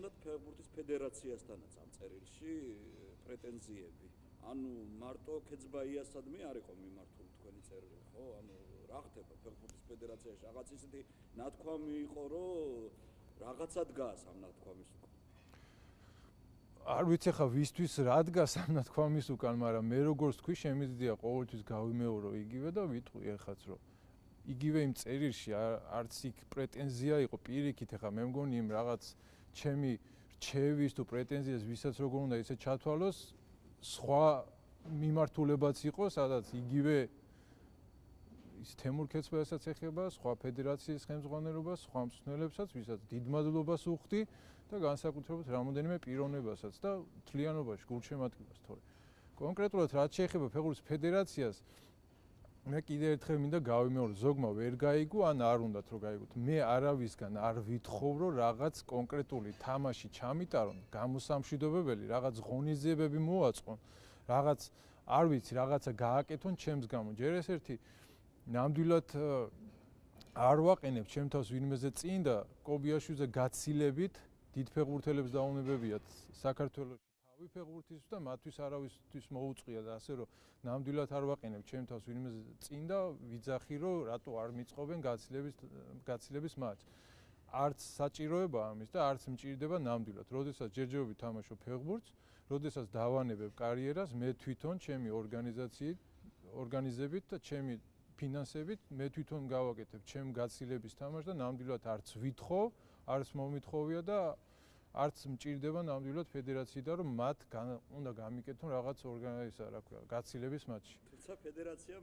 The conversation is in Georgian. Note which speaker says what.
Speaker 1: ნამდვილად ფეხბურთის ფედერაციასთანაც ამ წერილში პრეტენზიები. ანუ მარტო ქეცბაიასადმე არ იყო მიმართული თქვენი წერილი, ხო? ანუ რა ხდება ფეხბურთის ფედერაციაში? რაღაც ისეთი ნათქვამი იყო, რომ რაღაცა დგას ამ ნათქვამის უკან.
Speaker 2: არ ვიცი ხა ვისთვის რა დგას ამ ნათქვამის უკან, მაგრამ მე როგორც თქვი, შემიძლია ყოველთვის გავიმეორო იგივე და ვიტყვი ეხაც რომ იგივე იმ წერილში არც იქ პრეტენზია იყო პირიქით, ხა მე მგონი იმ რაღაც ჩემი რჩევის თუ პრეტენზიას ვისაც როგორ უნდა ისე ჩათვალოს, სხვა მიმართულებაც იყო, სადაც იგივე ის თემურ ქეცბაიასაც ეხება, სხვა ფედერაციის ხელმძღვანელობას, სხვა მსმენელებსაც, ვისაც დიდ მადლობას უხდი და განსაკუთრებით რამოდენიმე პიროვნებასაც და თლიანობაში გულშემატკივარს თორე. კონკრეტულად რაც შეეხება ფეხბურთის ფედერაციას, მე კიდევ ერთხელ მინდა გავიმეორო, ზოგმა ვერ გაიგო, ან არ უნდათ რომ გაიგოთ. მე არავისგან არ ვითხოვ, რომ რაღაც კონკრეტული თამაში ჩამიტარონ, გამოსამშვიდობებელი, რაღაც ღონისძიებები მოაწყონ, რაღაც არ ვიცი, რაღაცა გააკეთონ ჩემს გამო. ჯერ ეს ერთი ნამდვილად არ ვაყენებ ჩემ თავს ვინმეზე წინ და კობიაშვილზე გაცილებით დიდ ფეხბურთელებს დაუნებებიათ საქართველოში თავი ფეხბურთის და მათთვის არავისთვის მოუწყია და ასე რომ ნამდვილად არ ვაყენებ ჩემ თავს ვინმეზე წინ და ვიძახი რომ რატო არ მიწყობენ გაცილების მატჩს. არც საჭიროება ამის და არც მჭირდება ნამდვილად. როდესაც ჯერჯერობით თამაშობ ფეხბურთს, როდესაც დავანებებ კარიერას, მე თვითონ ჩემი ორგანიზებით და ჩემი ფინანსებით მე თვითონ გავაკეთებ ჩემ გაცილების თამაშს და ნამდვილად არც ვითხოვ, არც მომითხოვია და არც მჭირდება ნამდვილად ფედერაციიდან რომ მათ უნდა გამიკეთონ რაღაც გაცილების მატჩი.
Speaker 1: თუმცა ფედერაცია